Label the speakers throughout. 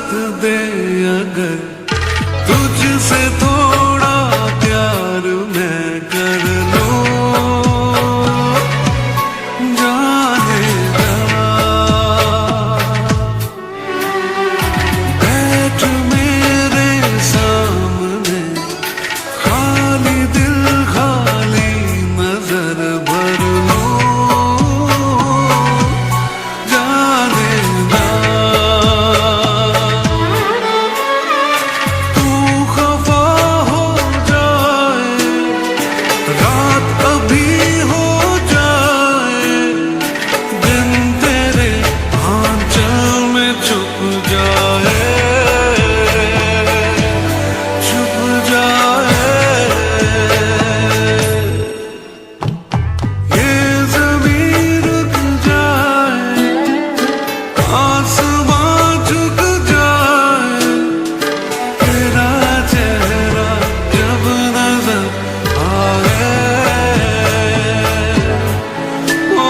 Speaker 1: साथ दे अगर तुझसे थोड़ा प्यार मैं कर लूं, जाने जा बैठ मेरे सामने, खाली दिल खाली नजर भर लूं, जाने जा तू खफा हो जाए, रात अभी हो जाए, दिन तेरे आंचल में छुप जाए, छुप जाए। ये ज़मीं रुक जाए, आसमां झुक जाए, तेरा चेहरा जब नजर आए, ओ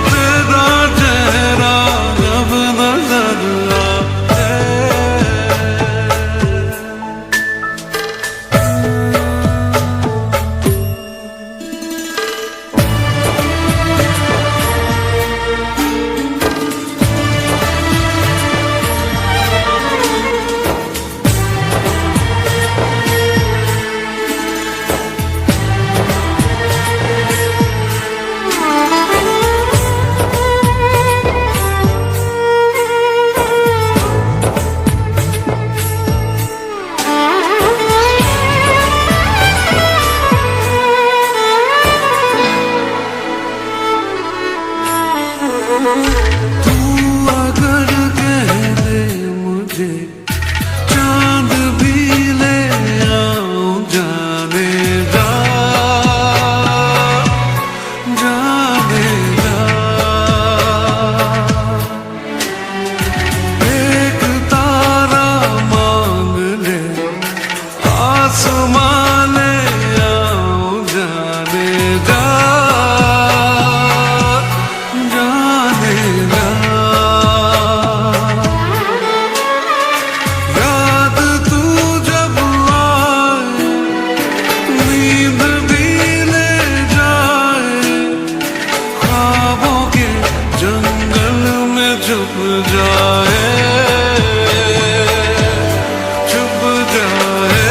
Speaker 1: तेरा चेहरा जब नजर आए। तू अगर कह दे मुझे चांद भी ले आऊं, जाने जा, जाने जा। एक तारा मांग ले, आसमां ले आऊं, जाने जा, जाने जा। याद तू जब आए, नींद भी ले जाए, ख्वाबों के जंगल में छुप जाए, छुप जाए।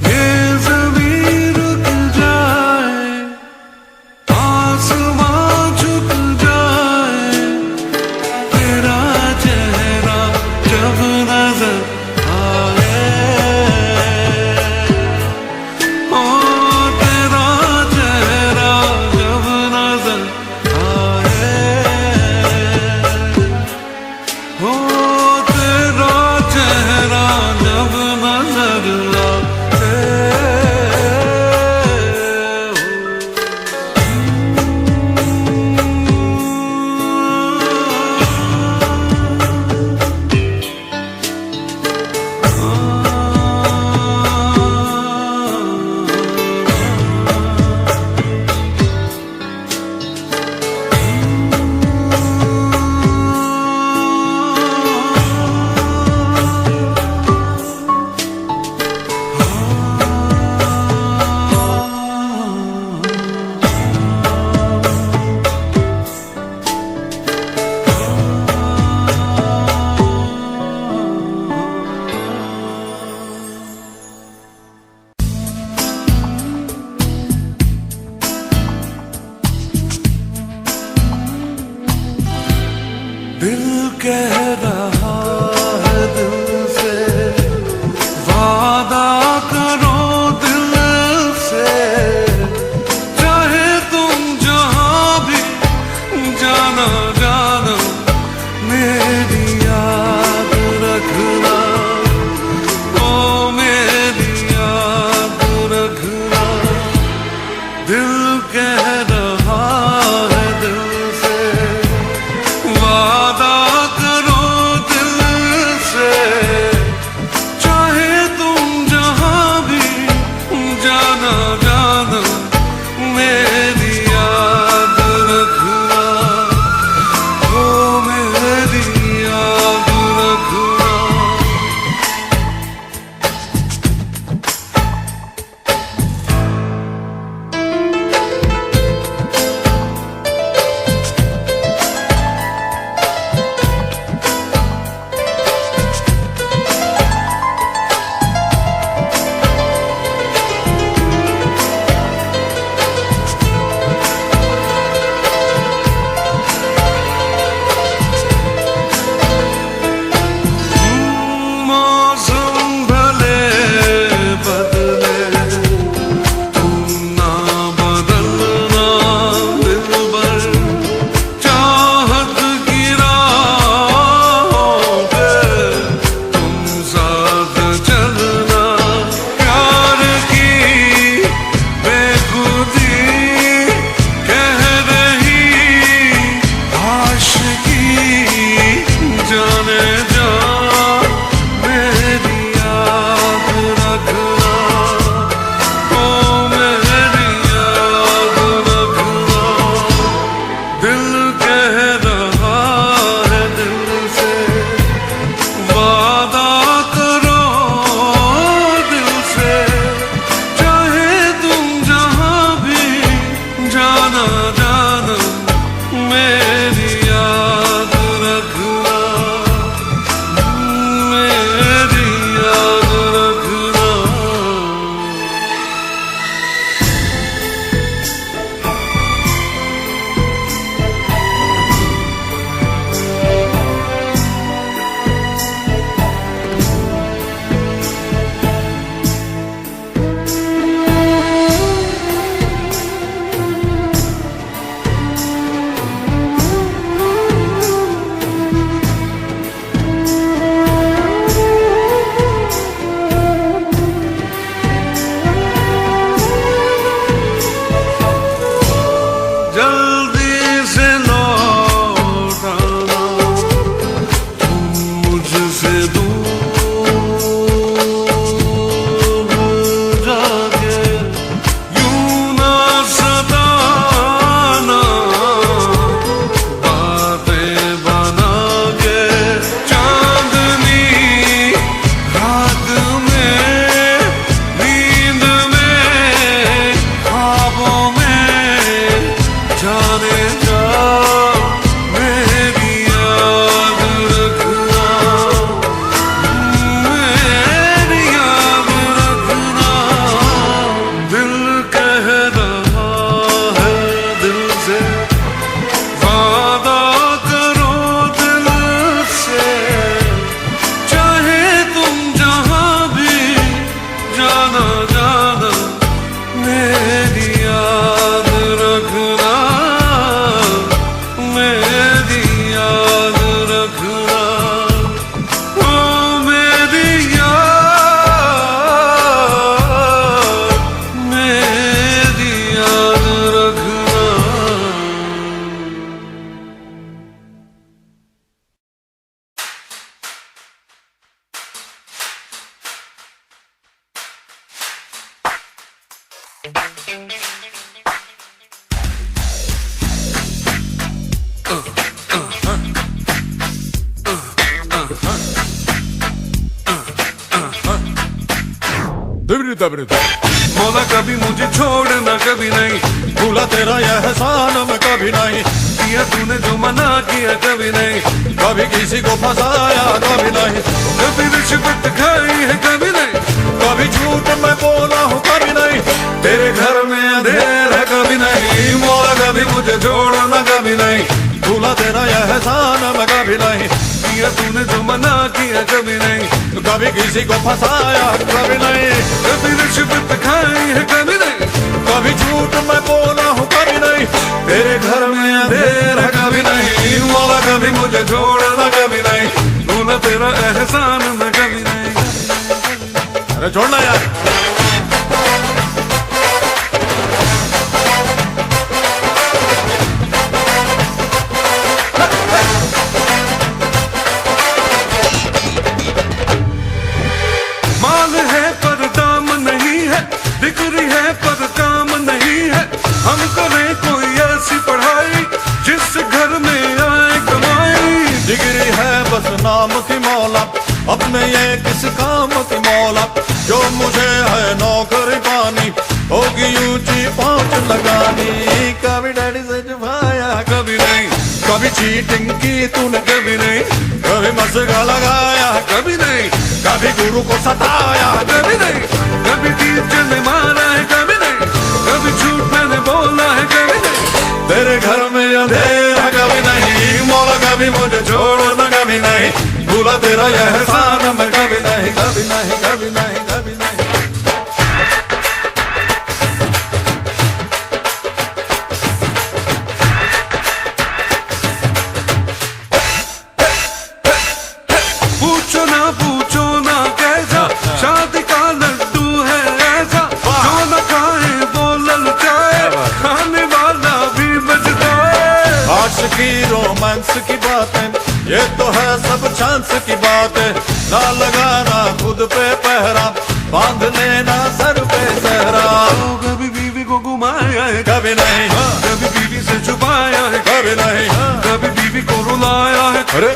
Speaker 1: ये ज़मीं रुक जाए, आसमां झुक जाए, तेरा चेहरा जब नजर आए, ओ तेरा चेहरा जब नजर आए, ओ तेरा चेहरा जब नजर आए। दिल कह रहा है दिल से, वादा करो दिल से, चाहे तुम जहां भी जाना जाना, मेरी याद रखना, ओ मेरी याद रखना। दिल कह रहा है दिल से, वादा करो मौला कभी मुझे छोड़ना कभी नहीं,
Speaker 2: भूला तेरा यह एहसान मैं कभी नहीं,
Speaker 1: किया तूने जो मना किया कभी नहीं,
Speaker 2: कभी किसी को फंसाया कभी नहीं,
Speaker 1: कभी रिश्वत खाई है कभी नहीं,
Speaker 2: कभी झूठ मैं बोला हूँ कभी नहीं,
Speaker 1: तेरे घर में अंधेरा कभी नहीं, मौला कभी मुझे छोड़ना कभी नहीं,
Speaker 2: भूला तेरा यह एहसान मैं कभी नहीं,
Speaker 1: किया तूने जो मना किया कभी नहीं,
Speaker 2: कभी किसी को फंसाया कभी नहीं,
Speaker 1: कभी रिश्वत खाई है कभी नहीं,
Speaker 2: कभी झूठ मैं बोला हूँ कभी नहीं,
Speaker 1: तेरे घर में अंधेरा कभी नहीं, मौला कभी मुझे छोड़ना कभी नहीं, भूला तेरा एहसान मैं कभी नहीं।
Speaker 2: अरे छोड़ना यार।
Speaker 1: माल है पर दाम नहीं है, डिग्री है पर काम नहीं है, हम करें कोई ऐसी पढ़ाई जिस घर में आए कमाई।
Speaker 2: डिग्री है बस नाम की मौला, अपने ये किस काम की मौला, जो मुझे है नौकरी पानी, होगी ऊंची पहुंच लगानी, कभी डैडी से छुपाया
Speaker 1: कभी नहीं,
Speaker 2: कभी चीटिंग की तूने
Speaker 1: कभी नहीं,
Speaker 2: कभी मस्का लगाया
Speaker 1: कभी नहीं,
Speaker 2: कभी गुरु को सताया
Speaker 1: कभी नहीं, कभी टीचर ने मारा है कभी नहीं, कभी झूठ मैंने बोला है कभी नहीं,
Speaker 2: तेरे घर में अंधेरा कभी नहीं, मौला कभी मुझे छोड़ना कभी नहीं, भूला तेरा यह एहसान मैं कभी नहीं, कभी नहीं, कभी नहीं, कभी नहीं।
Speaker 1: पूछो ना कैसा शादी का लड्डू है ऐसा, जो न खाए वो ललचाए, खाने वाला भी बच जाए।
Speaker 2: आशिकी रोमांस की बातें ये तो है सब चांस की बातें, ना लगाना खुद पे पहरा, बांध लेना सर पे सहरा,
Speaker 1: कभी बीवी को घुमाया है
Speaker 2: कभी नहीं,
Speaker 1: कभी बीवी से छुपाया है
Speaker 2: कभी नहीं,
Speaker 1: कभी बीवी को रुलाया है,
Speaker 2: अरे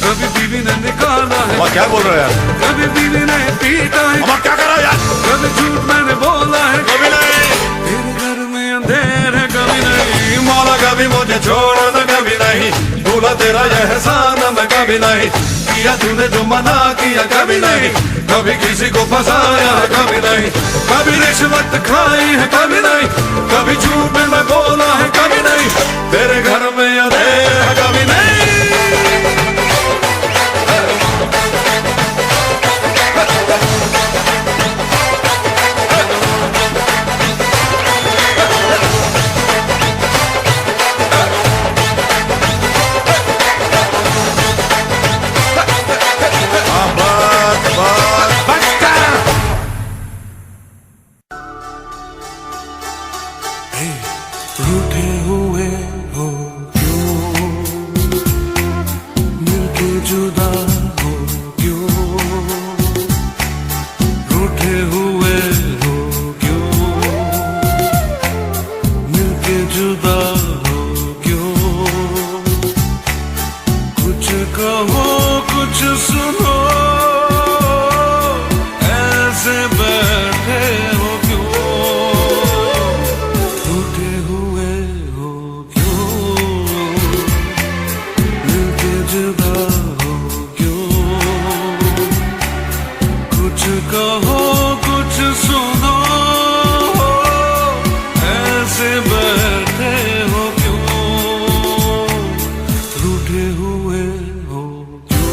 Speaker 1: कभी बीवी ने निकाला है,
Speaker 2: अम्मा क्या बोल रहे हो यार,
Speaker 1: कभी बीवी ने पीटा है,
Speaker 2: अम्मा क्या करा यार,
Speaker 1: कभी झूठ मैंने बोला है
Speaker 2: कभी नहीं,
Speaker 1: तेरे घर में अंधेर है कभी नहीं,
Speaker 2: मौला कभी मुझे छोड़ना कभी नहीं, भूला तेरा यह एहसान मैं कभी नहीं, किया तूने जो मना किया कभी नहीं, कभी किसी को फंसाया कभी नहीं, कभी रिश्वत खाई है कभी नहीं, कभी झूठ में मैं बोला है कभी नहीं, तेरे घर में अंधेरा कभी नहीं।
Speaker 1: रूठे हुए हो क्यों, मिलके जुदा हो क्यों, रूठे हुए हो क्यों, मिलके जुदा हो क्यों, कुछ कहो कुछ सुनो, ऐसे बैठे हो क्यों, रूठे हुए हो क्यों, मिलके जुदा हो क्यों, कुछ कहो कुछ सुनो, ऐसे बैठे हो क्यों, रूठे हुए हो क्यों।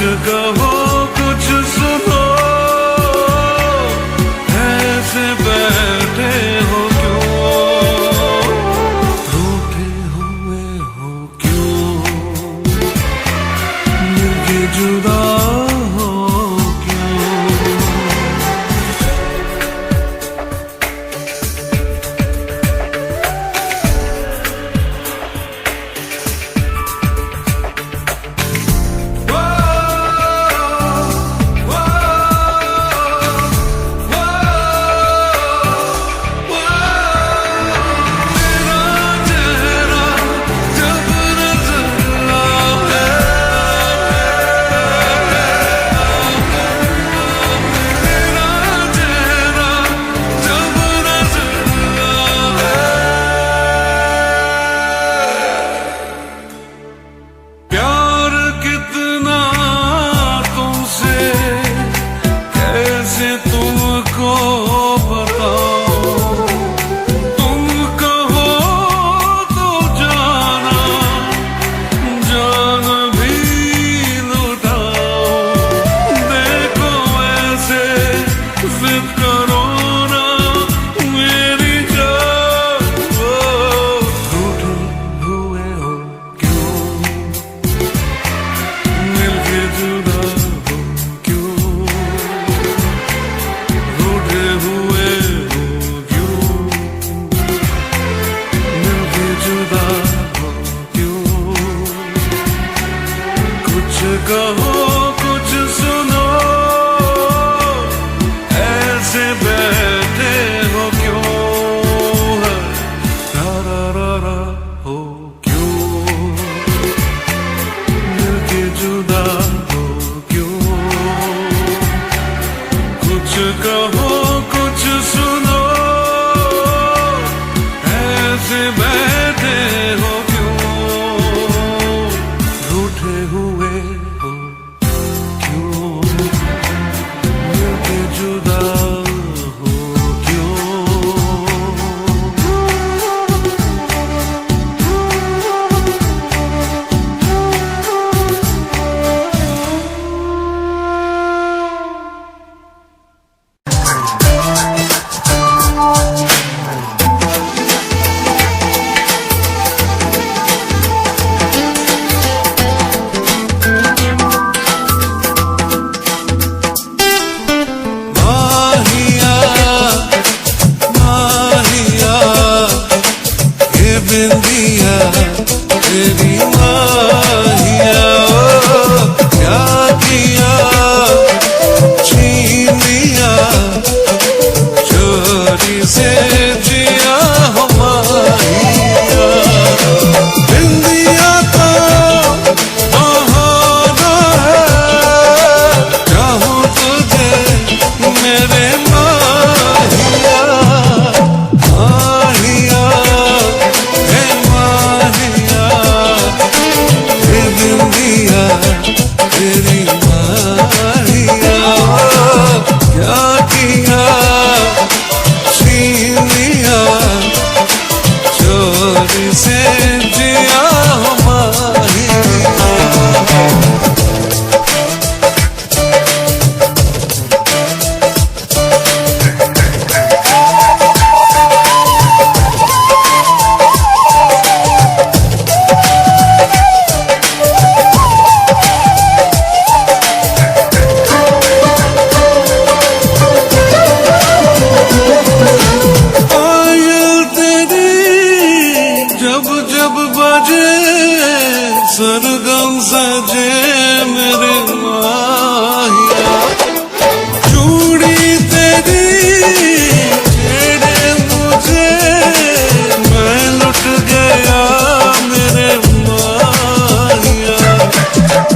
Speaker 1: कहो कुछ सुनो, ऐसे बैठे हो क्यों, रूठे हुए हो क्यों, मिलके जुदा हो क्यों। प्यार कितना तुमसे कैसे तुमको बताऊं, तुम कहो तो जाना जान भी लुटाऊं। देखो ऐसे जिद करो ना मेरी जान, रूठे हुए हो क्यों, मिलके जुदा हो क्यों, रूठे हुए हो क्यों, मिलके जुदा हो क्यों। कुछ कहो कुछ सुनो, ऐसे बैठे हो क्यों, रा हो क्यों, मिलके जुदा हो क्यों। कुछ कहो कुछ सुनो, ऐसे बैठे हो क्यों, रूठे हुए हो क्यों, मिलके जुदा हो क्यों। माहिया माहिया ये बिंदिया तेरी माहिया, क्या किया छीन लिया चोरी से जिया हो माहिया। बिंदिया तो बहाना है, चाहूं तुझे मेरे माहिया, माहिया हे माहिया, ये बिंदिया तेरी माहिया, क्या किया छीन लिया चोरी से जिया हो माहिया। पायल तेरी जब जब बजे, सरगम सजे मेरे माहिया। चूड़ी तेरी छेड़े मुझे, मैं लुट गया मेरे माहिया।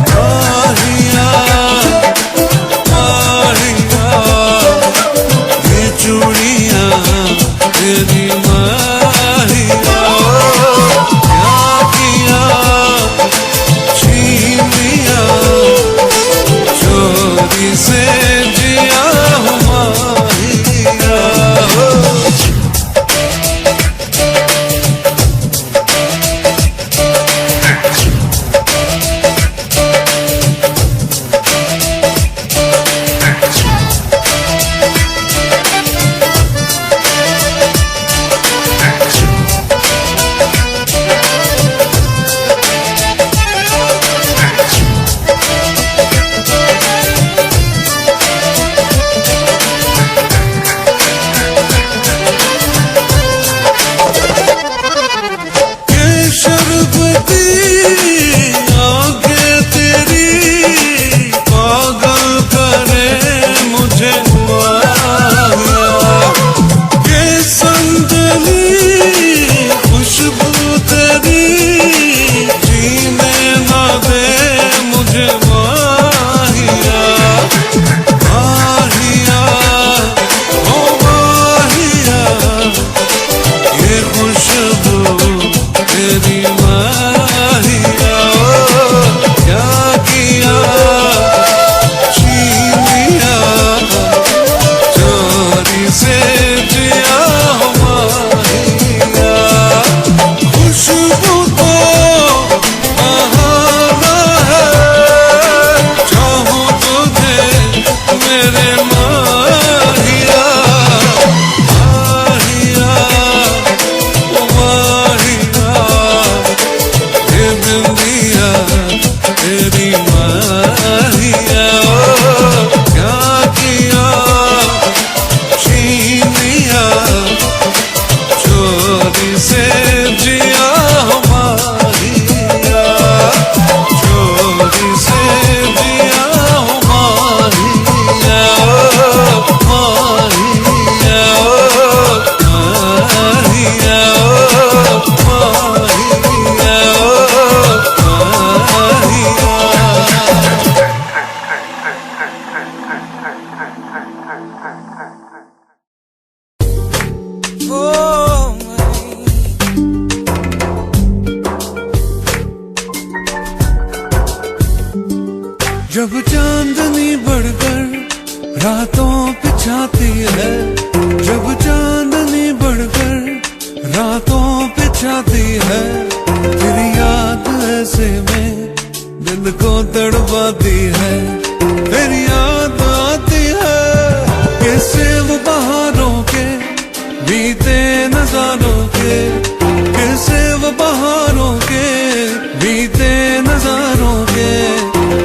Speaker 1: माहिया माहिया ये चूड़ियां तेरी माहिया, क्या किया छीन लिया मुझे माहिया, माहिया ओ माहिया, ये खुशबू तेरी माहिया, क्या किया छीन लिया चोरी से जिया माहिया, खुशबू तो बहाना है, चाहूं तुझे मेरे माहिया, माहिया ओ माहिया, ये बिंदिया तेरी माहिया, क्या किया छीन लिया चोरी से जिया माहिया, चोरी से जिया माहिया, माहिया माहिया जब चांदनी बढ़कर रातों पे छाती है, जब चांदनी बढ़कर रातों पे छाती है, तेरी याद ऐसे में दिल को तड़पाती है, तेरी याद आती है कैसे वो बहारों के बीते नजारों के, कैसे वो बहारों के बीते नजारों के,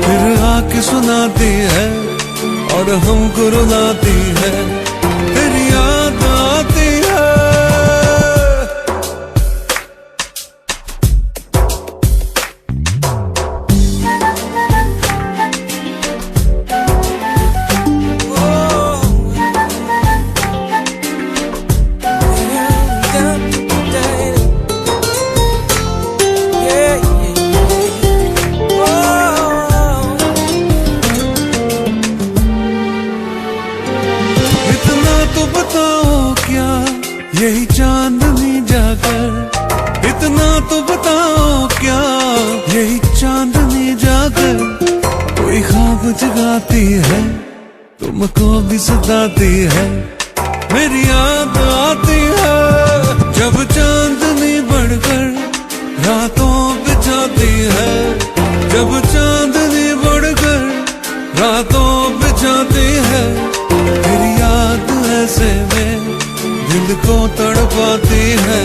Speaker 1: फिर आके सुनाती है और हमको रुलाती है, तेरी याद आती है। यही चांदनी जाकर, इतना तो बताओ क्या यही चांदनी जाकर कोई ख्वाब जगाती है, तुमको भी सताती है, मेरी याद आती है, जब चांदनी बढ़कर रातों पे छाती है, जब चांदनी बढ़कर रातों पे छाती है, तेरी याद ऐसे में दिल को तड़पाती है,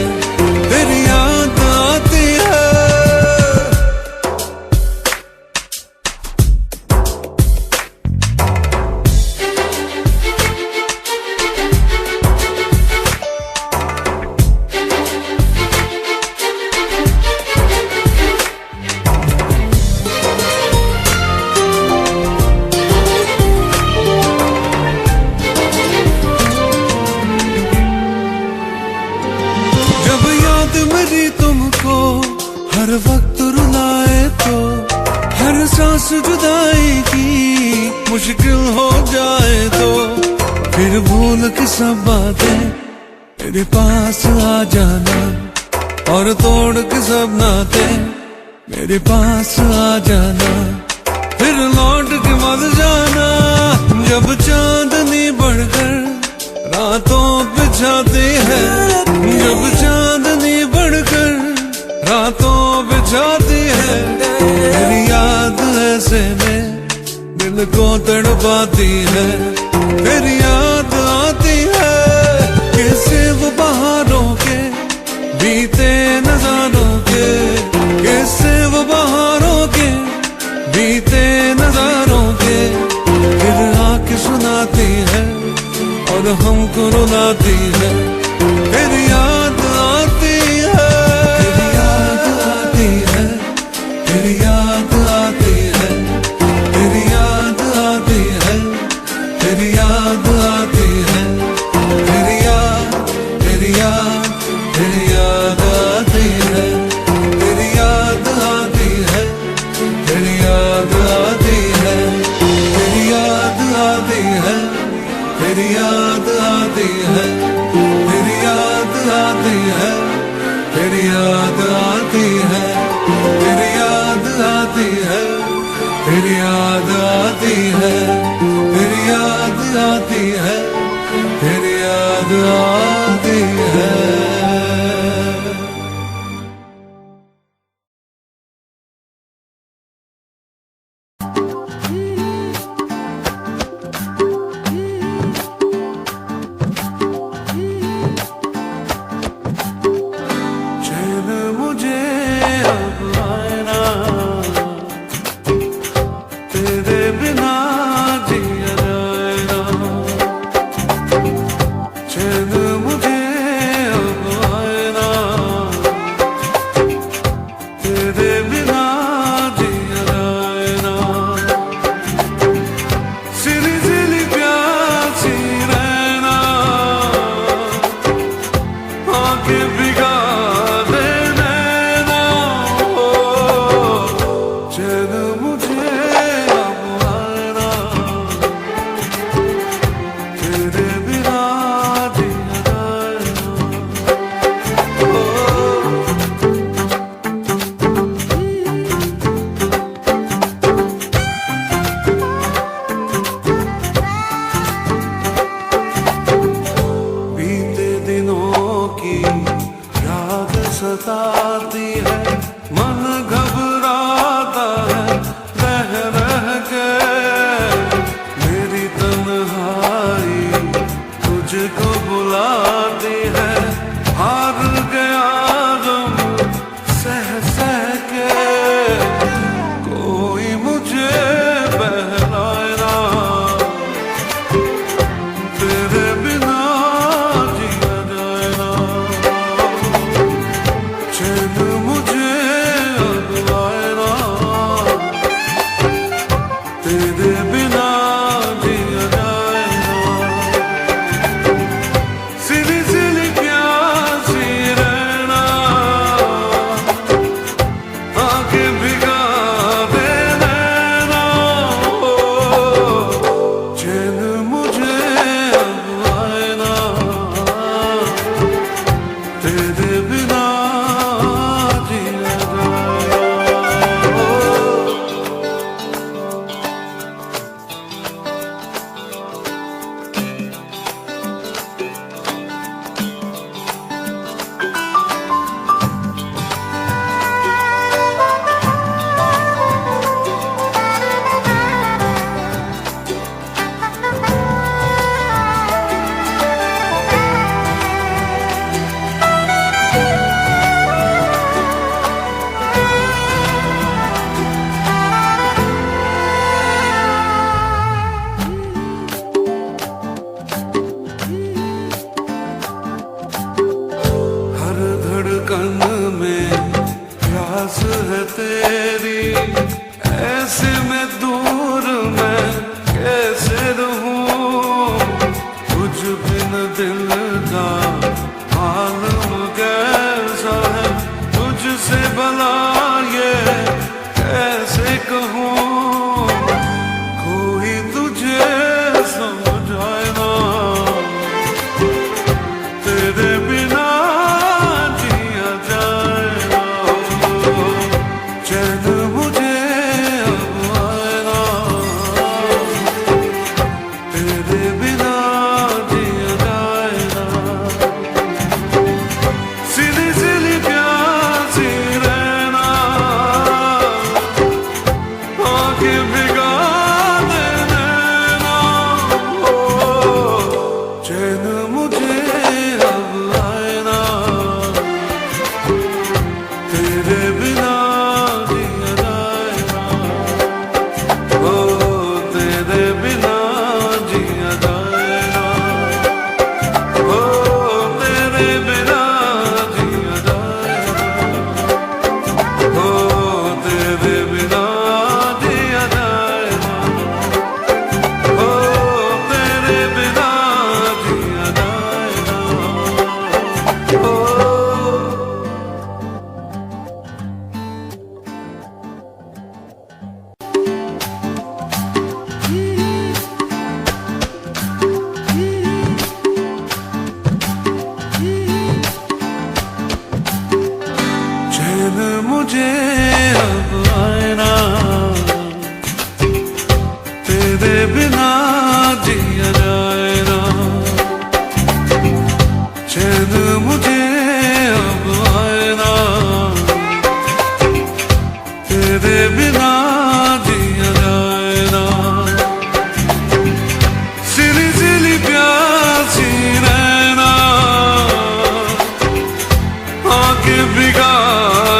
Speaker 1: तेरी याद आती है। मेरी तुमको हर वक्त रुलाए तो, हर सांस जुदाई की मुश्किल हो जाए तो, फिर भूल के सब बातें मेरे पास आ जाना, और तोड़ के सब नाते मेरे पास आ जाना, फिर लौट के मत जाना, जब चांदनी बढ़कर रातों पे छाती है, जब चांदनी बढ़कर रातों पे छाती है, तेरी याद ऐसे में दिल को तड़पाती है, तेरी याद आती है कैसे वो बहारों के बीते नजारों के, कैसे वो बहारों के बीते नजारों के, फिर आके सुनाती है और हमको रुलाती है, तेरी याद आती है, तेरी याद आती है, तेरी याद आती है, तेरी याद आती है, तेरी याद आती है, तेरी याद, तेरी याद, तेरी याद आती है, तेरी याद आती है, तेरी याद मुझे अब आना, तेरे बिना जिया जाए ना। बीते दिनों की याद सताती है, मन घबराता है रह रह के। मेरी तन्हाई तुझको बुलाती है, हार गया गम सह सह के। कोई मुझे बहलाए ना, तेरे बिना जिया जाए ना। चैन मुझे अब आए ना, तेरे बिना जिया जाए ना। सिली सिली प्यासी रहना, आंखें भिगा दे नैना। चैन मुझे अब आए ना, तेरे बिना जिया जाए ना। हर धड़कन में प्यास है तेरी, ऐसे में दूर मैं कैसे रहूं। तुझ बिन दिल का मालूम कैसा है, तुझसे भला ये कैसे कहूं। कोई तुझे समझाए ना, तेरे बिना जिया जाए ना। चैन मुझे अब आए ना, तेरे बिना जिया जाए ना। सिली सिली प्यासी रहना, आंखें भिगा दे नैना। चैन मुझे अब आए ना, तेरे बिना जिया जाए ना। ओ तेरे बिना जिया जाए ना। ओ तेरे बिना जिया जाए ना। ओ तेरे बिना जिया जाए ना। ओ तेरे बिना जिया जाए ना। ओ चैन मुझे अब आए ना, तेरे बिना जिया जाए ना। चैन मुझे अब आए ना, तेरे बिना जिया जाए ना। सिली सिली प्यासी रहना, आंखें भिगा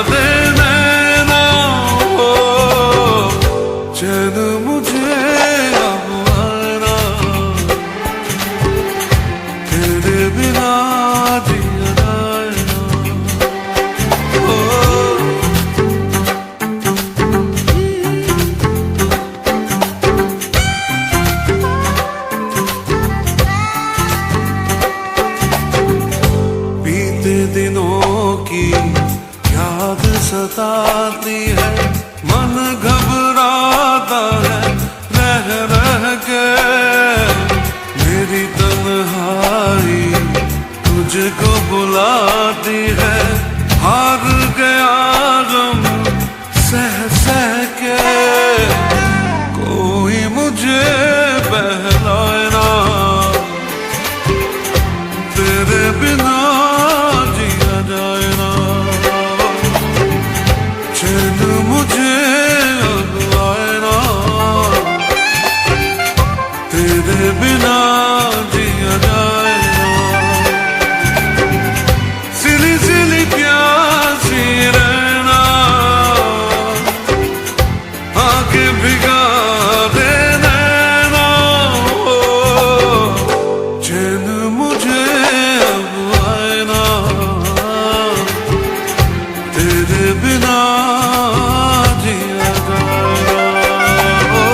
Speaker 1: दे नैना। चैन मुझे अब आए ना, तेरे बिना जिया जाए ना। बीते दिनों की याद सताती है, मन घबरा बुलाती है, हार गया गम सह सह के, कोई मुझे बहलाए ना, तेरे बिना जिया जाए ना, चैन मुझे अब आए ना, तेरे बिना जिया जाए ना, सिली सिली प्यासी रहना, आके भिगा दे नैना, चैन मुझे अब आए ना, तेरे बिना जिया जाए ना।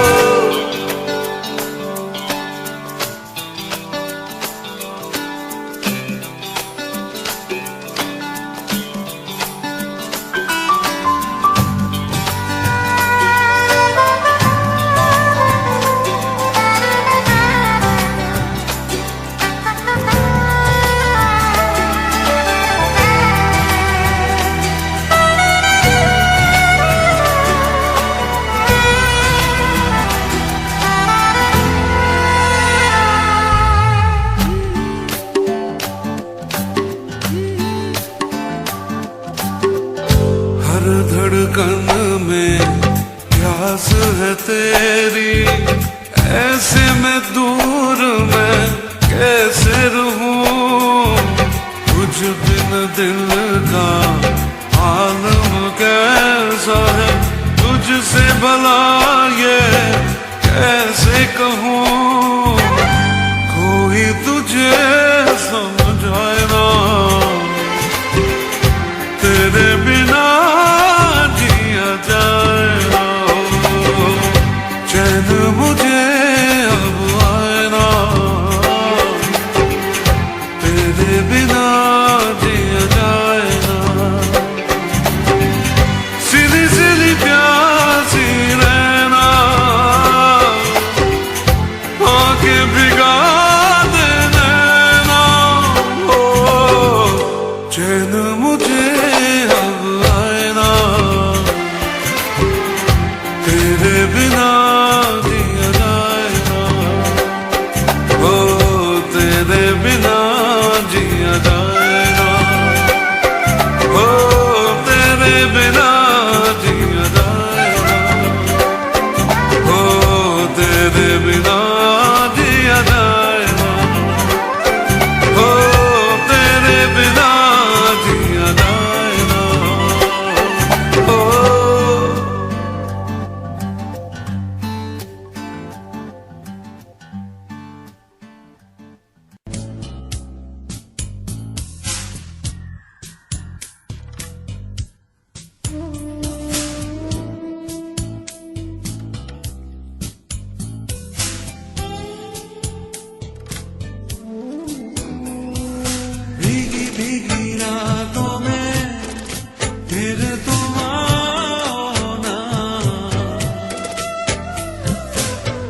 Speaker 1: हर धड़कन में प्यास है तेरी, ऐसे में दूर मैं कैसे रहूं, तुझ बिन दिल का आलम कैसा है, तुझसे भला ये कैसे कहूं, कोई तुझे समझाए ना, तेरे बिना जिया जाए ना, चैन मुझे अब आए ना, तेरे बिना जिया जाए ना, सिली सिली प्यासी रहना, आके भिगा दे नैना, चैन मुझे अब आए ना, तेरे बिना जिया जाए ना, ओ तेरे बिना जिया जाए ना, ओ तेरे बिना जिया जाए ना, ओ तेरे बिना जिया जाए ना, ओ तेरे बिना जिया जाए ना, ओ। भीगी भीगी रातों में फिर तुम आना,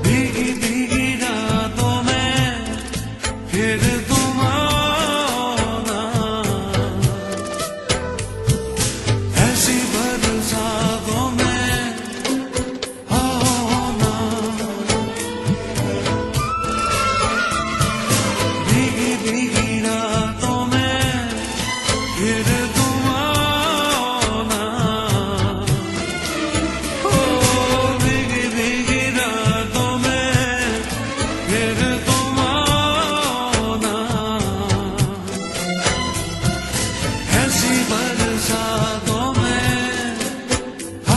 Speaker 1: भीगी भीगी रातों में फिर तुम आना, ऐसी बरसातों में आना, भीगी भीगी रातों में फिर तुम आना, ओ भीगी भीगी रातों में फिर तुम आना, ऐसी बरसातों में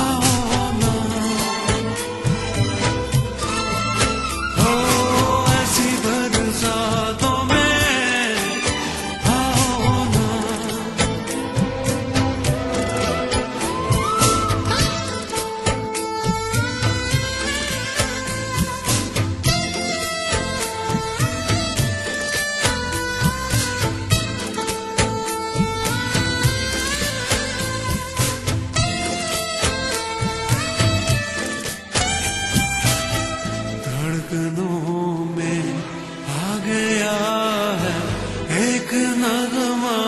Speaker 1: आना, ओ ऐसी बरसातों में आना, धड़कनों में आ गया है एक नगमा,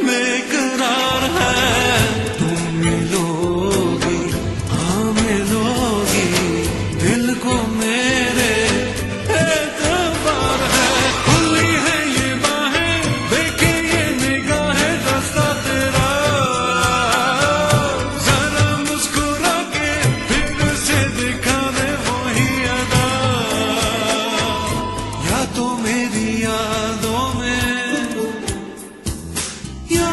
Speaker 1: बेकरार है, तुम मिलोगी, हाँ मिलोगी, दिल को मेरे एतबार है। खुली है ये बाहें, देखे ये निगाहें, रास्ता तेरा, जरा मुस्कुरा के फिर से दिखा दे वही अदा, या तो मेरी यादों में, या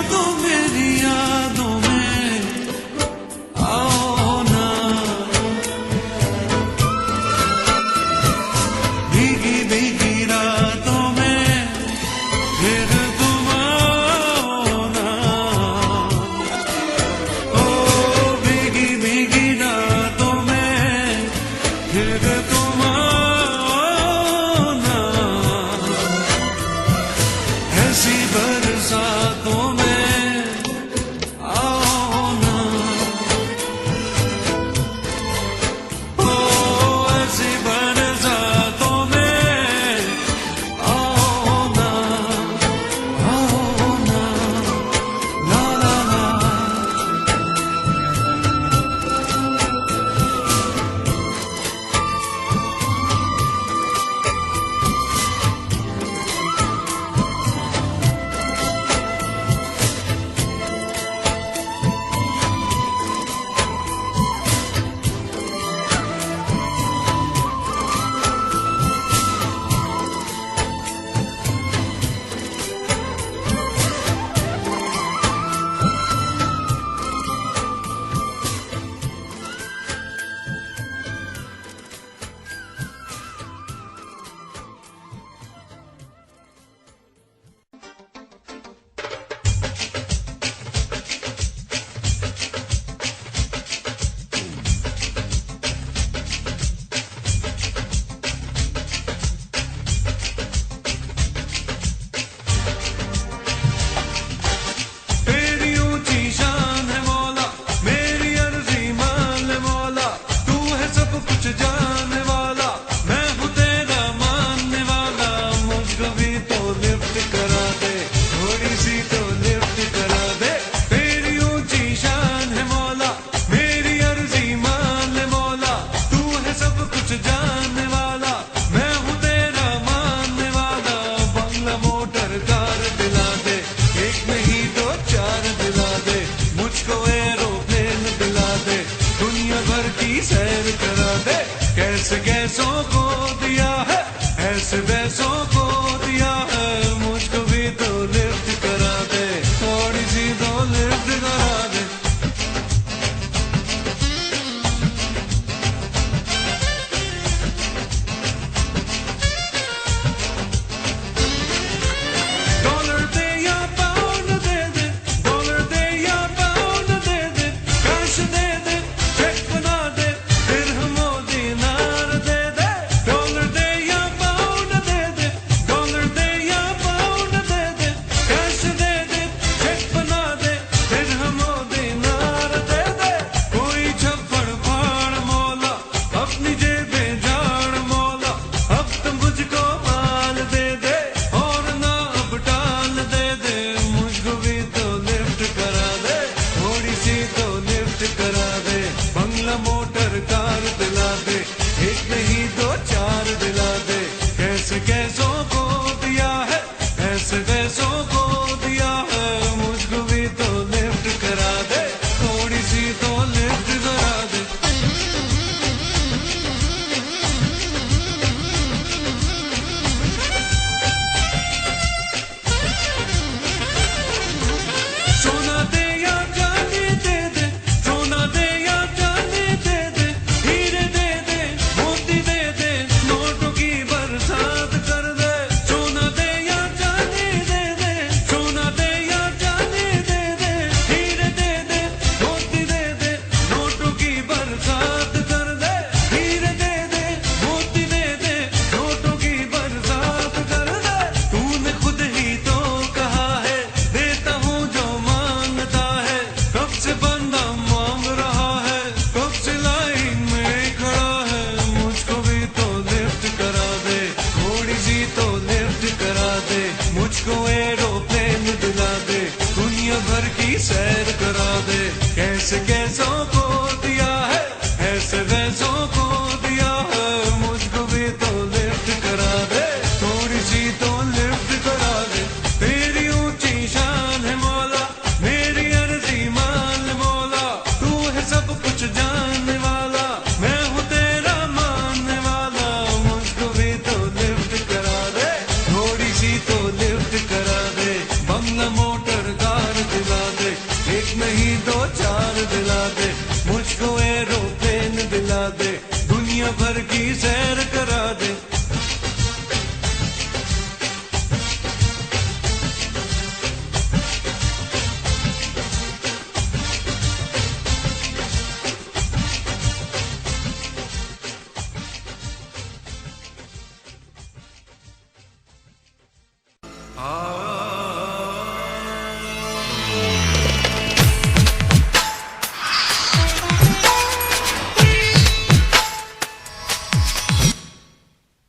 Speaker 1: सैर करा दे। कैसे कैसों को दिया है, ऐसे वैसों को दिया है, मुझको भी तो लिफ्ट करा दे, थोड़ी सी तो लिफ्ट करा दे। तेरी ऊंची शान है मौला, मेरी अर्जी मान मौला, तू है सब कुछ जानने वाला, मैं हूँ तेरा मानने वाला, मुझको भी तो लिफ्ट करा दे, थोड़ी सी तो लिफ्ट करा दे। बंगला मोटर कार दिला दे, एक नहीं दो चार दिला दे, मुझको एरोप्लेन दिला दे, दुनिया भर की सैर करा दे।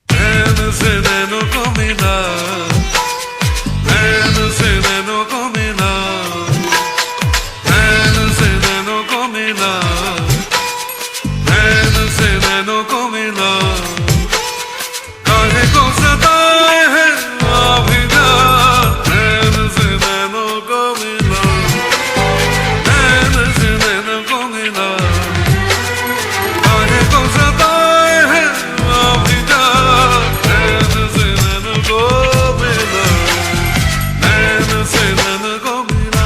Speaker 1: नैन से नैनों को मिला, नैन से नैनों को मिला, नैन से नैनों को मिला, नैन से नैनों को मिला। काहे को सताए है अभी जा, नैन से नैनों को मिला, नैन से नैनों को मिला। काहे को सताए है अभी जा, नैन से नैनों को मिला, नैन से नैनों को मिला।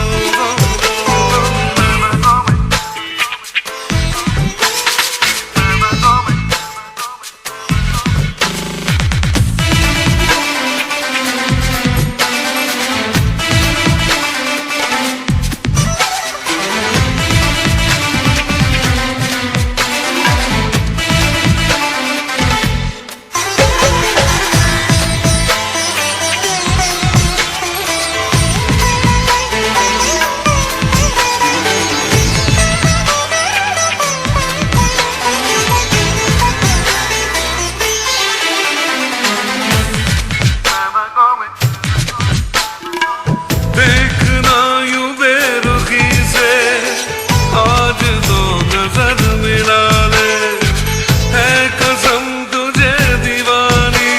Speaker 1: देखना यूं बेरुखी से, आज तो नजर मिला ले, है कसम तुझे दीवानी,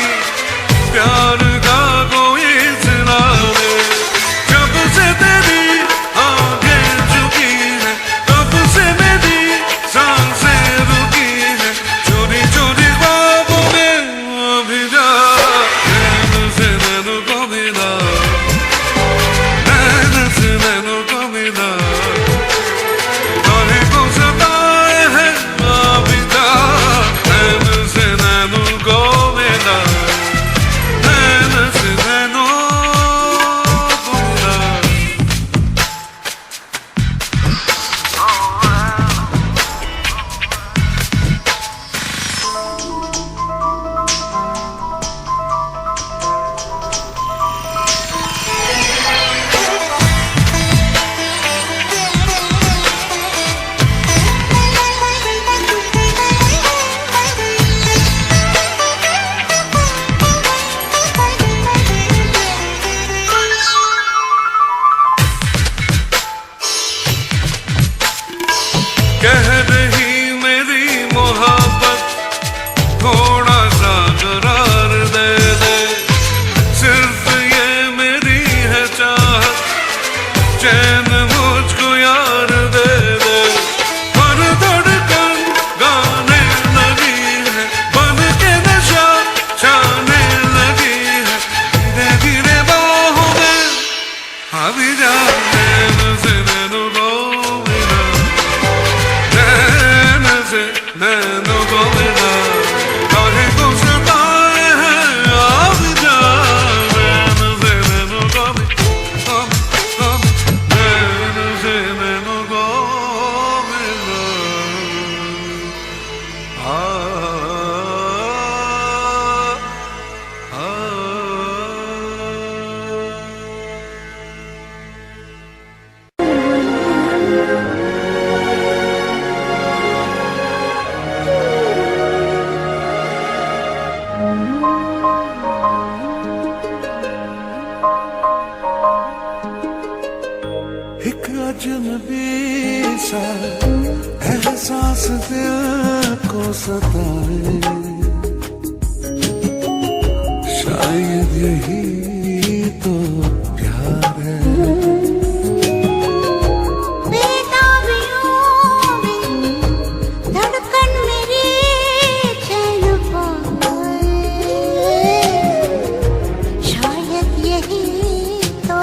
Speaker 1: प्यार का कोई सिला ले। जब से तेरी आंखें झुकी है, तब से मेरी सांसें रुकी है, चोरी चोरी ख्वाबों में अभी जा, नैन से नैनों को मिला, नैन से नैनों को मिला। काहे को सताए है अभी जा, नैन से नैनों को मिला, नैन से नैनों को मिला। कह रही मेरी मोहब्बत, थोड़ा सा करार दे दे, सिर्फ ये मेरी है चाहत, चैन मुझको यार दे दे। हर धड़कन गाने लगी है, बन के नशा छाने लगी है, धीरे धीरे बाहों में अभी जा, नैन से नैनों को मिला, नैन से नैनों को मिला। काहे को सताए है अभी जा, नैन से नैनों को मिला, नैन से नैनों को
Speaker 2: एक अजनबी सा एहसास दिल को सताए, शायद यही तो प्यार है।
Speaker 3: धड़कन मेरी चैन पाए, शायद यही तो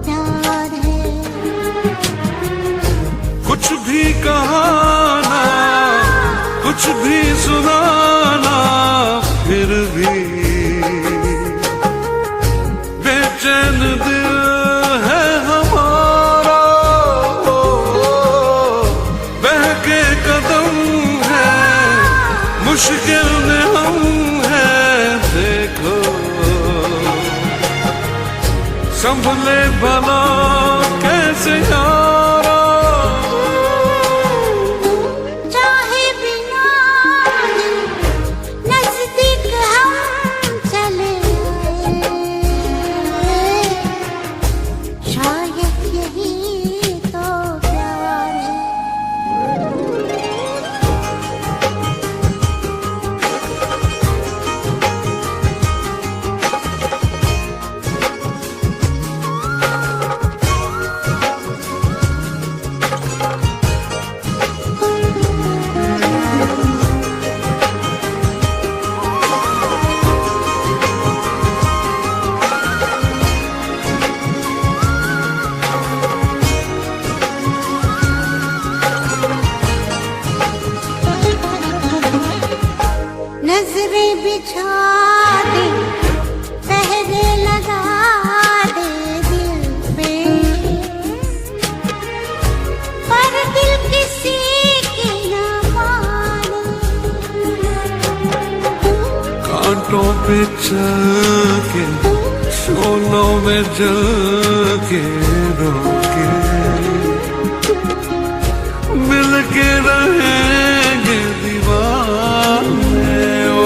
Speaker 3: प्यार है।
Speaker 2: कुछ भी कहाना, कुछ भी सुनाना, फिर भी बेचैन दिल है हमारा। बहके कदम है, मुश्किल में हम हैं, देखो संभले भला कैसे यारा।
Speaker 3: चाहे बिना नजदीक हम चले आए, शायद यही तो प्यार है। नजरें बिछा दे, पहरे लगा दे दिल पे, पर दिल किसी की ना माने।
Speaker 2: कांटों पे चल के, शोलों में जल के, रोके मिल के रहेंगे दीवाने। ओ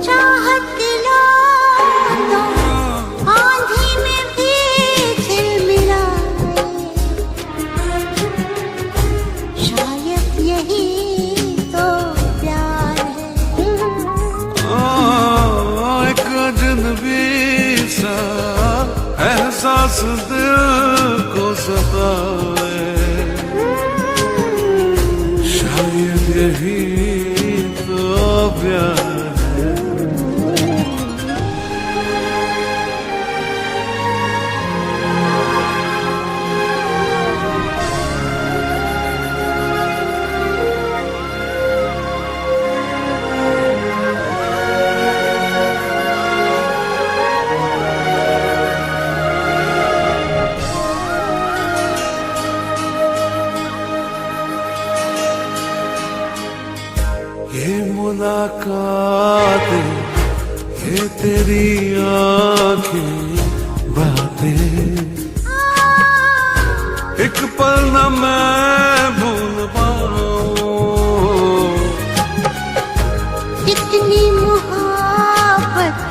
Speaker 3: चाहत दिलों तो आंधी में भी झिलमिलाए, शायद यही तो प्यार है।
Speaker 2: एक अजनबी सा एहसास दिल को सताए, शायद यही तो प्यार है। ये मुलाकातें, ये तेरी आंखें, बातें, एक पल न मैं भूल पाऊं।
Speaker 3: कितनी मुहब्बत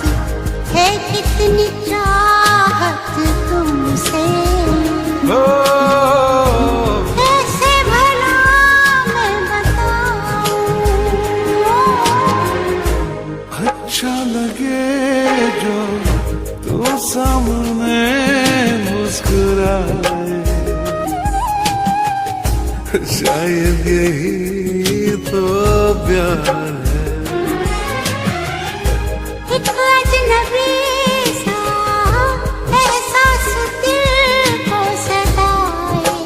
Speaker 3: है, कितनी चाहत तुमसे, कैसे भला मैं बताऊं।
Speaker 2: अच्छा लगे जो तू सामने मुस्कुराए, शायद यही तो प्यार है।
Speaker 3: एक अजनबी सा एहसास दिल को सताए,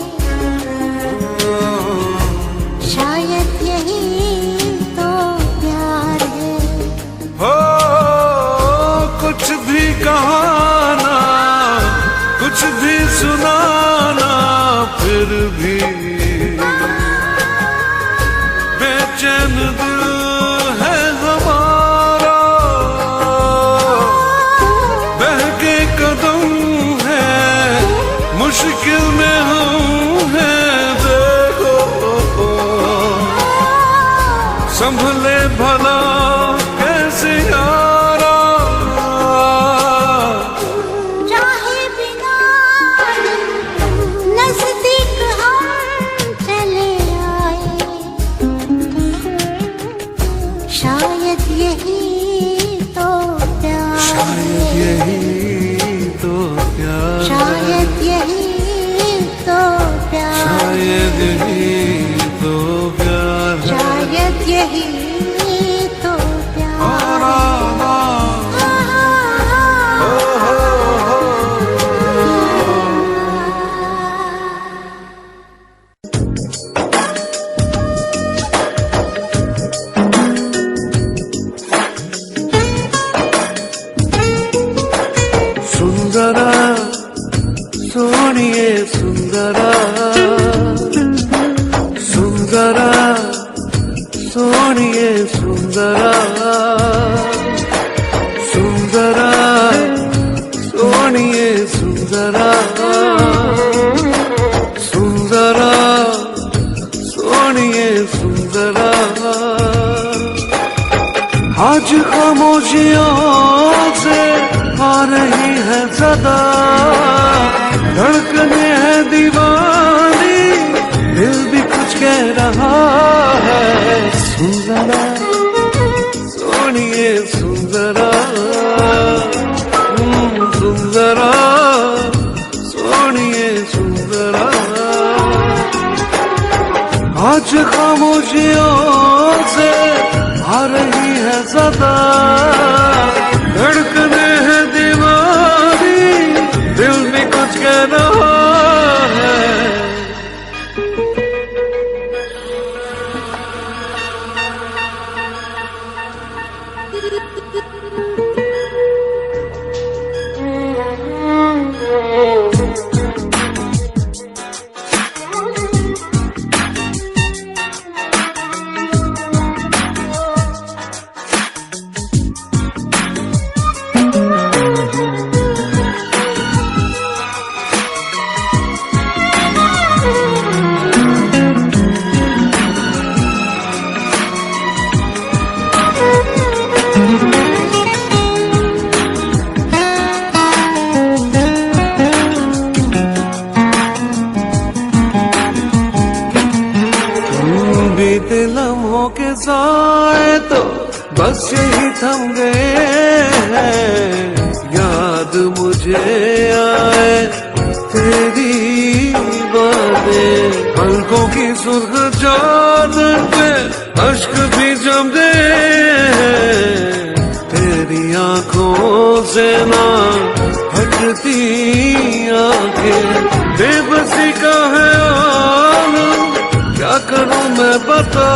Speaker 3: शायद यही तो प्यार है।
Speaker 2: हो कुछ भी कहाना, कुछ भी सुनाना, फिर भी बेचैन दिल है हमारा। बहके कदम है, मुश्किल में हम हैं, देखो संभले भला कैसे यारा।
Speaker 3: चाहे बिना
Speaker 1: शायद यही तो प्यार है।
Speaker 3: शायद यही तो प्यार
Speaker 1: सुंदरा सोनिए सुंदरा सुंदरा सोनिए सुंदरा सुंदरा सोनिए सुंदरा सुंदरा सोनिए सुंदरा आज खामोशियों से आ रही है सदा धड़कने है दीवानी दिल भी कुछ कह रहा है सुंदरा सोनिए सुंदरा सुंदरा सोनिए सुंदरा आज खामोशियों से आ रही है सदा धड़कने है दीवानी दिल भी कुछ कह रहा है। बीते लम्हों के साए तो बस यही थम गए हैं याद मुझे आए तेरी बातें पलकों की सुर्ख चादर पे अश्क भी जम गए हैं तेरी आंखों से ना हटती आंखें बेबसी का है आलम क्या करूं मैं बता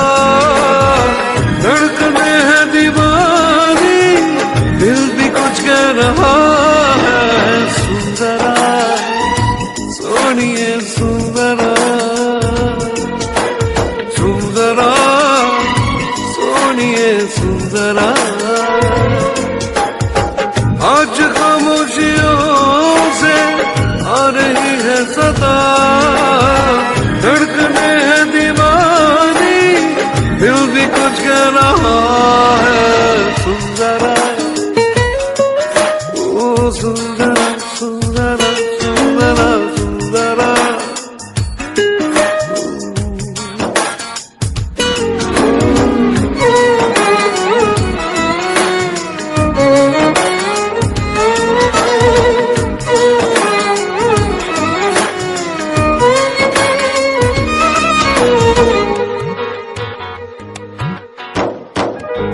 Speaker 1: धड़कने है दीवानी दिल भी कुछ कह रहा है सुंदरा सोनिए सुंदरा सुंदरा सोनिए सुंदरा आज खामोशियों से आ रही है सदा धड़कने है दीवानी दिल भी कुछ कह रहा है सुंदरा ओ सुंदरा सुंदरा सुंदरा सुंदरा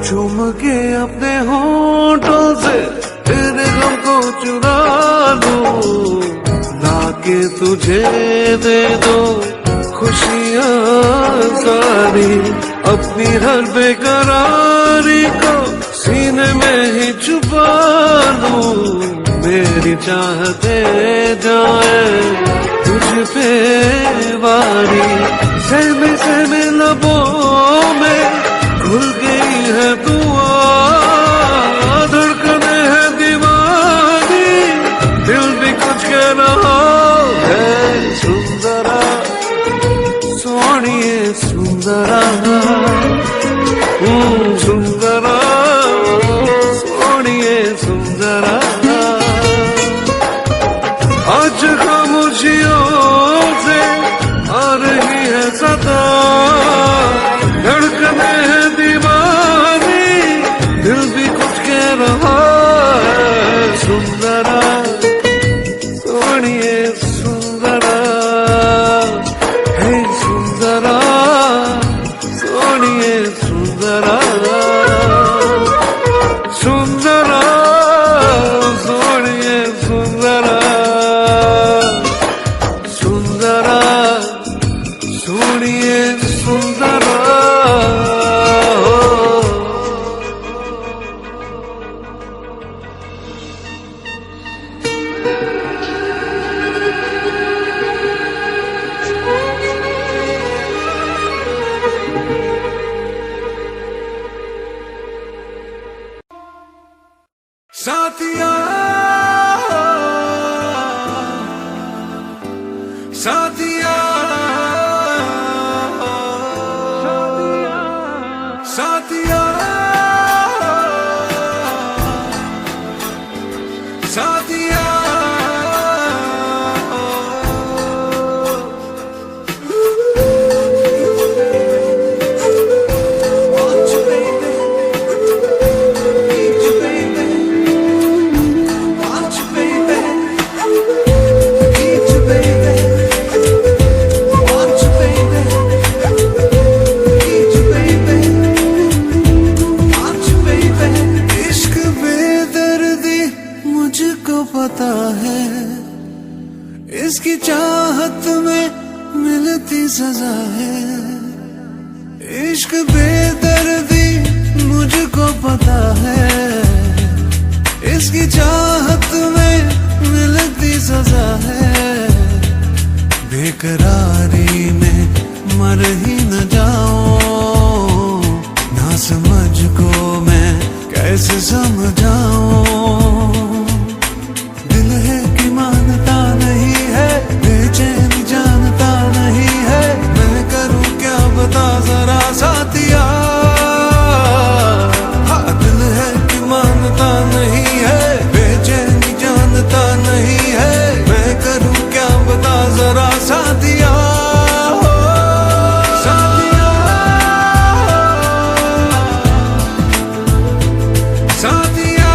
Speaker 1: चूम के अपने होठों से तेरे गम को चुरा लूं लाके तुझे दे दो खुशियाँ सारी अपनी हर बेकरारी को सीने में ही छुपा लूं मेरी चाहते जाए तुझ पे वारी सहमे लबों में खुल गई है दुआ धड़कने है दीवानी दिल भी कुछ कह रहा है सुंदरा सोनिए सुंदरा सुंदरा सोनिए सुंदरा आज खामोशियों से आ रही है सदा धड़कने है दीवानी दिल भी कुछ कह रहा है सुंदरा सोनिए सुंदरा हे साथिया साथिया साथिया Want you, baby. Need you, baby. Want you, baby. Need you, baby. Want you, baby. Need you, baby. Want you, baby. इश्क बेदर्दी मुझको पता है, इसकी चाहत में मिलती सजा है। इश्क बेदर्दी मुझको पता है, इसकी चाहत में मिलती सजा है। बेकरारी में मर ही न जाऊं, ना समझ को मैं कैसे समझाऊं। दिल है कि मानता नहीं है, बेचैन जानता नहीं है, मैं करूं क्या बता जरा साथिया। हाँ, दिल है कि मानता नहीं है, बेचैन जानता नहीं है, मैं करूं क्या बता जरा साथिया। साथिया साथिया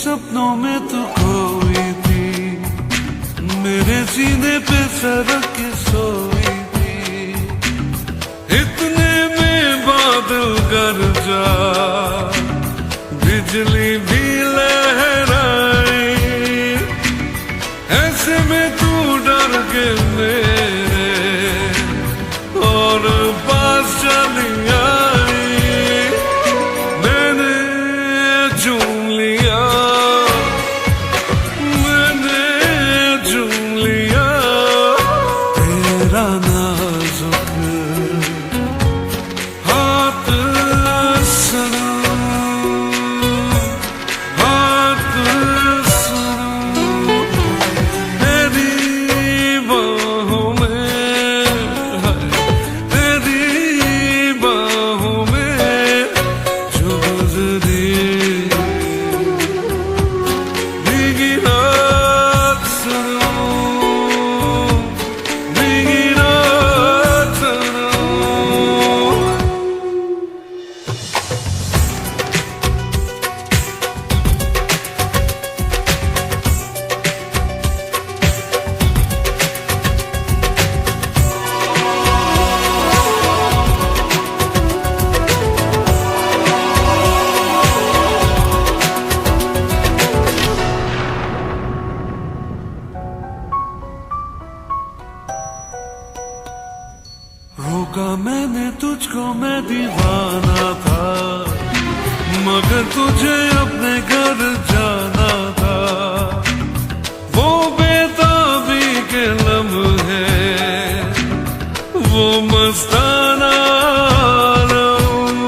Speaker 1: सपनों में तू खोई थी, मेरे सीने पे सरक के सोई थी। इतने में बादल गरजा, बिजली भी लहराई, ऐसे में तू डर के मेरे और पास चली आई। मैंने चूम लिया, मैंने चूम लिया तेरा नाजुक हाथ सनम, हाथ सनम। तेरी बाहों में, तेरी बाहों में जो गुजरी भीगी रात सनम, भीगी रात सनम। रोका मैंने तुझको, मैं दीवाना था, मगर तुझे अपने घर जाना था। वो बेताबी के लम्हे, वो मस्ताना आलम,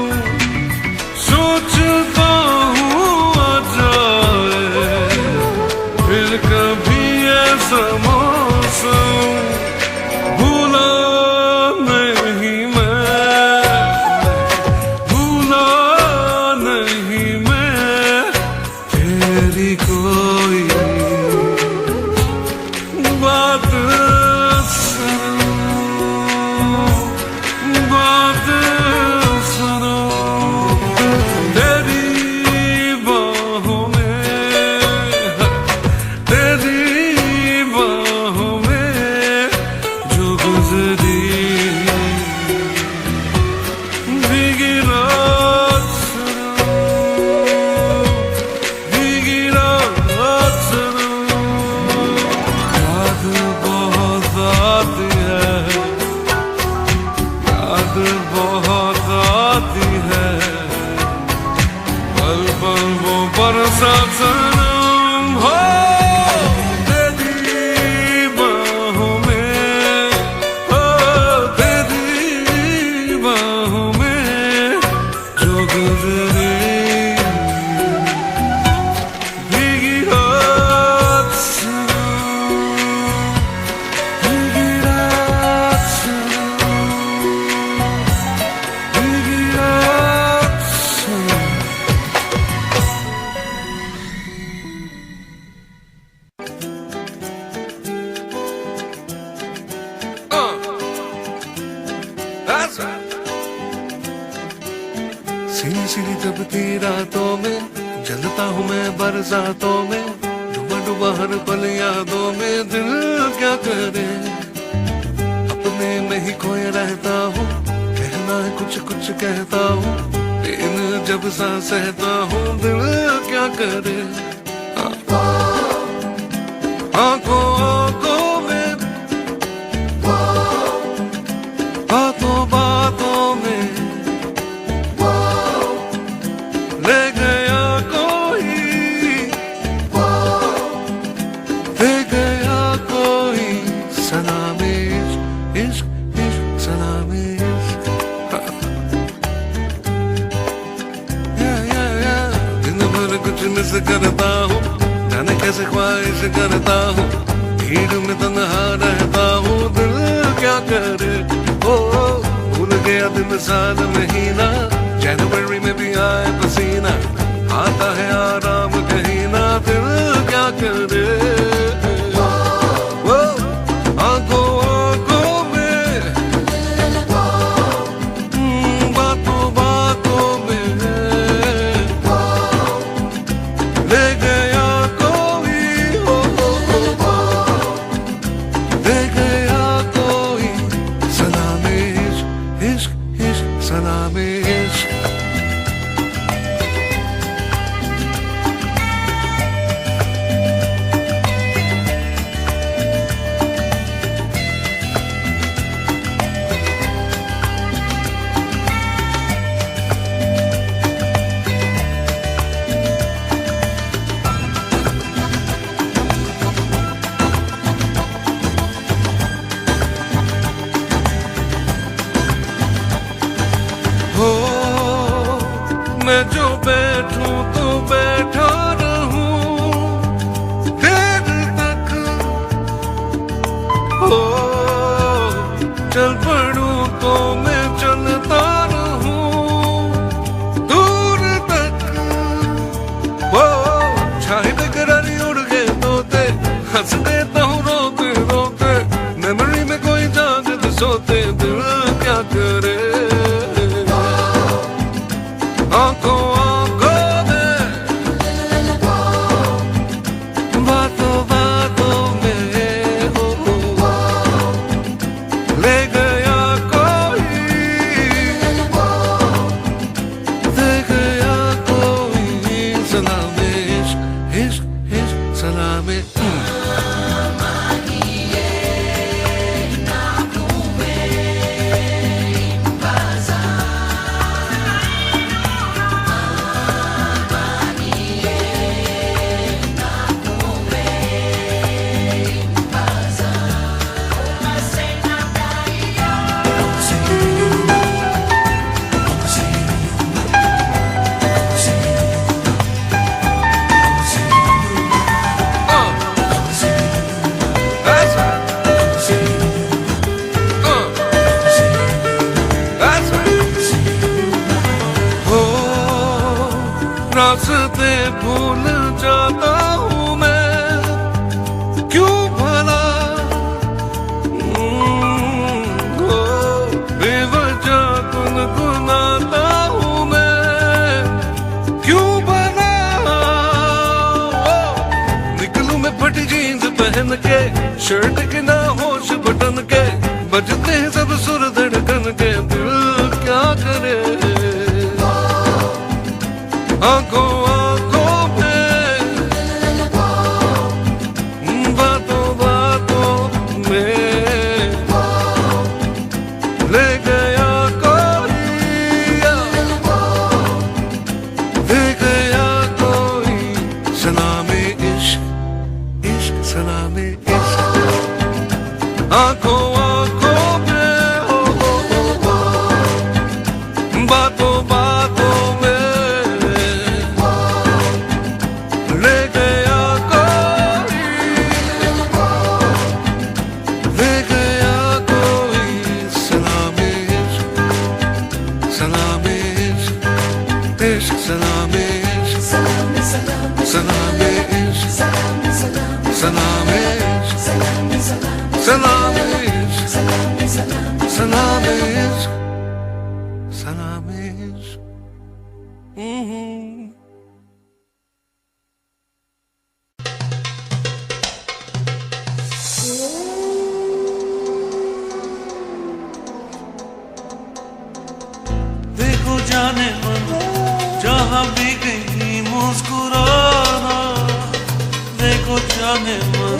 Speaker 1: सोचता हूँ आ जाए फिर कभी ऐसा मौसम। भूला नहीं मैं, भूला नहीं मैं तेरी कोई बात सुनो, बात सुनो। तेरी बाहों में, तेरी बाहों में जो गुजरी भीगी रात सनम, भीगी रात सनम। याद बहुत आती है, याद बहुत आती है, पल पल वो बरसात सनम। हो तेरी बाहों में, हो तेरी बाहों में जो गुजरी भीगी रात सनम, भीगी रात सनम, भीगी रात सनम। That's right. सीनी सीनी तपती रातों में जलता हूँ मैं बरसातों में, डूबा डूबा हर पल यादों में। दिल क्या करे, अपने में ही खोए रहता हूँ, कहना है कुछ कुछ कहता हूँ, लेकिन जब सा सहता हूँ दिल क्या करे। आंखों आंखों में, बातों बातों में ले गया कोई, ले गया कोई सलामी इश्क, इश्क सलामी इश्क। दिन भर कुछ मिस करता हूँ, जाने कैसे ख्वाहिश करता हूँ, भीड़ में तन्हा रहता हूँ। दिल क्या करे, ओ भूल गया दिन साल महीना, जनवरी में भी आए पसीना, आता है आराम कहीं ना। दिल क्या करे, ओ आंखों आंखों में, बातों बातों में ले गया
Speaker 2: मैं जो बैठूं तो बैठा रहूं देर तक, हो चल पड़ूं तो मैं चलता रहूं दूर तक। वो छाई बेकरारी उड़ गए तोते, हंस देता हूँ रोते रोते, मेमोरी में कोई जागते सोते, दिल क्या करे। आंखों आंखों में बातों बातों में हो ले गया कोई, दे गया कोई सलामे इश्क इश्क इश्क सलामे। रास्ते भूल जाता हूँ मैं क्यों भला, बेवजह गुनगुनाता हूँ मैं क्यों भला। निकलूं मैं फटी जीन्स पहन के, शर्ट के ना होश बटन के, बजते हैं सब सुर धड़कन के, दिल क्या करे। आंखों आंखों में बातों बातों में ले गया कोई, ले गया कोई सलामे इश्क इश्क सलामे इश्क। आंखों आंखों में हो बातों बातों में सलामे इश्क सलामे सलामे इश्क सलामे इश्क सलामे इश्क सलामे इश्क सलामे इश्क।
Speaker 1: देखो जाने मन जहाँ भी कहीं मुस्कुराना, देखो जाने मन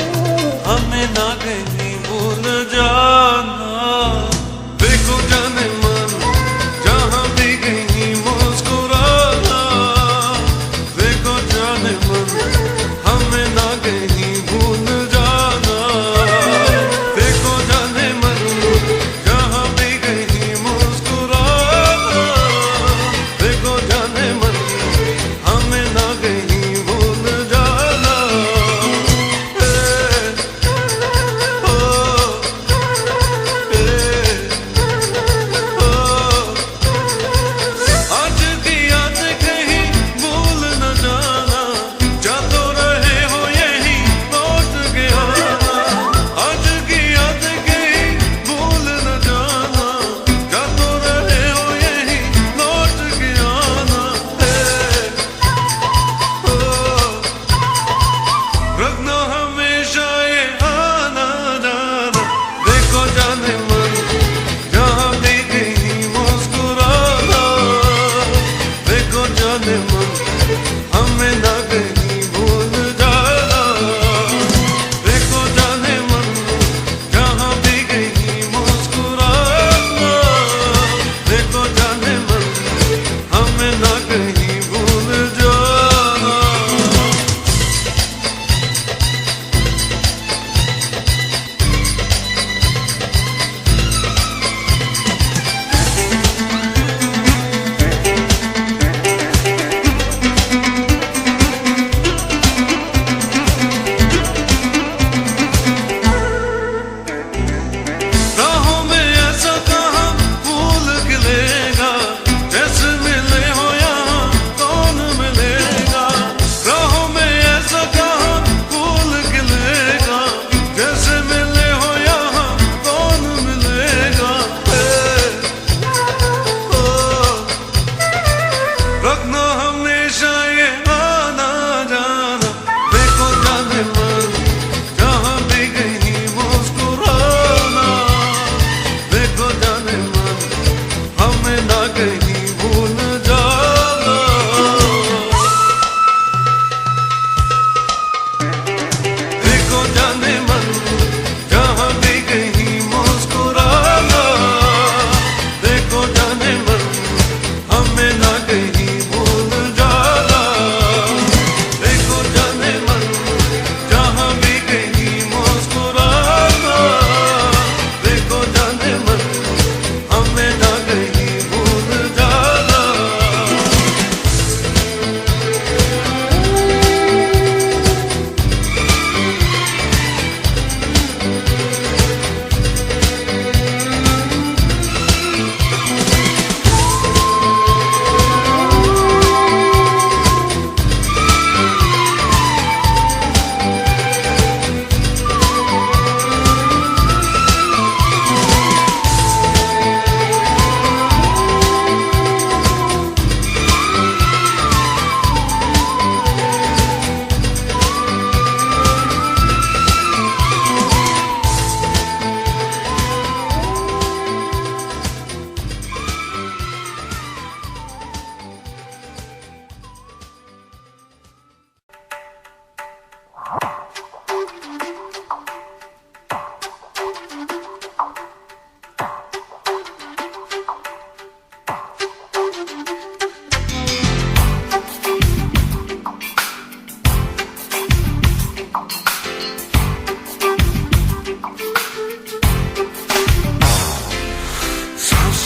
Speaker 1: हमें ना कहीं भूल जाना।
Speaker 2: देखो जाने मन जहाँ भी कहीं मुस्कुराना, देखो जाने मन हमें ना कहीं भूल जाना। देखो जाने मन जहाँ भी कहीं मुस्कुराना, देखो जाने मन हमें ना कहीं भूल जाना।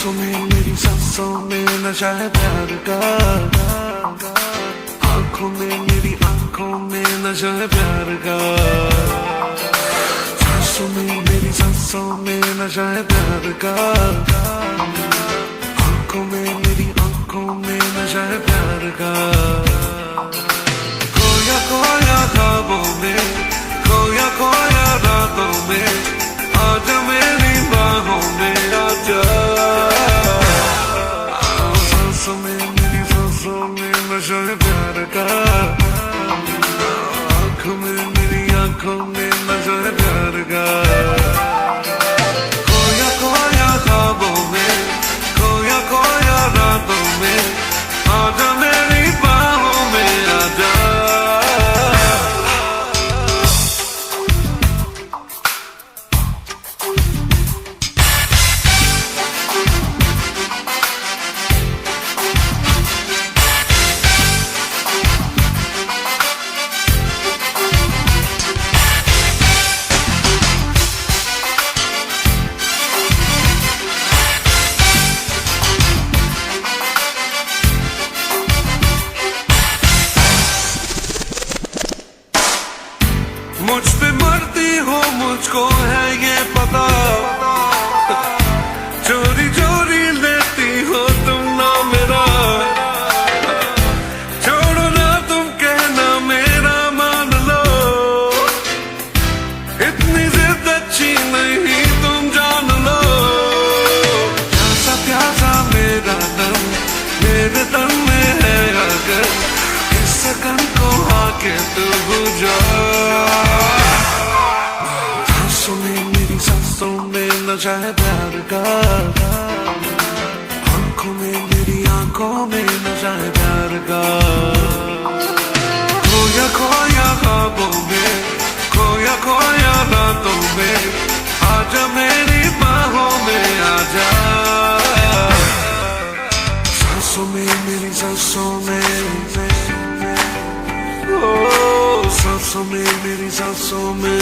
Speaker 1: सांसों में मेरी सांसों में नशा है प्यार का, आंखों में मेरी आंखों में नशा है प्यार का, सांसों में मेरी सांसों में नशा है प्यार का, आंखों में मेरी आंखों में नशा है प्यार का। खोया खोया ख्वाबों में, खोया खोया रातों में, आजा मेरी बाहों में आजा। सांसों में मेरी सांसों में नशा है प्यार का, आंखों में मेरी आंखों में नशा है प्यार का। खोया खोया ख्वाबों में, खोया खोया रातों में, आजा मेरी बाहों में आजा। मुझ पे मरती हो मुझको है ये पता, चोरी चोरी लेती हो तुम ना मेरा, छोड़ो ना तुम कहना मेरा मान लो, इतनी जिद अच्छी नहीं तुम जान लो। प्यासा प्यासा मेरा दम मेरे तन में है, अगर इस सकन को आके तू बुझा। सांसों में मेरी सांसों में नशा है प्यार का, आंखों में मेरी आंखों में नशा है प्यार का। खोया खोया ख्वाबों में, खोया खोया रातों में, आजा मेरी बाहों में आजा। सांसों में मेरी सांसों में, ओ सांसों में मेरी सांसों में।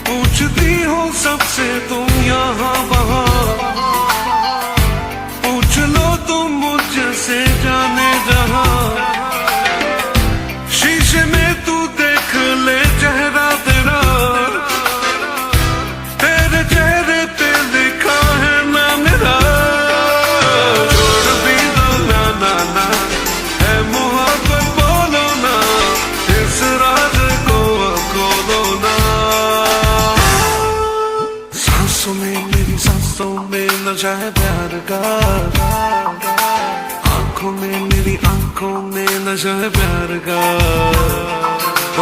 Speaker 1: पूछती हो सबसे तुम यहाँ वहाँ, पूछ लो तुम मुझसे जाने जहाँ। शीशे में तू देख ले चेहरा तेरा, तेरे चेहरे पे लिखा है ना मेरा। छोड़ भी दो ना ना ना, है मोहब्बत बोलो ना, इस राज को खोलो ना। सांसों में मेरी सांसों में नशा है प्यार का, आंखों में मेरी आंखों में नशा है प्यार का।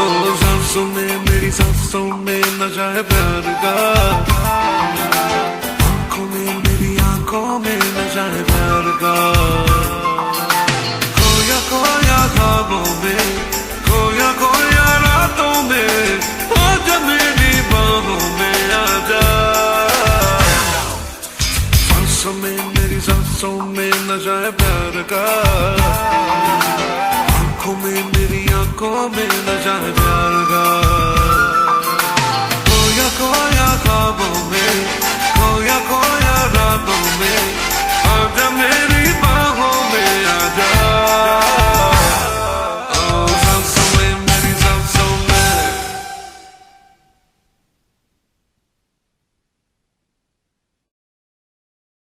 Speaker 1: ओ सांसों में मेरी सांसों में नशा है प्यार का, आंखों में मेरी आंखों में नशा है प्यार का। खोया खोया ख्वाबों में, खोया खोया रातों में, आजा मेरी बाहों में आजा। सांसों में मेरी सांसों में नशा है प्यार का, आंखों में मेरी आंखों में नशा है प्यार का। खोया खोया ख्वाबों में, खोया खोया रातों में,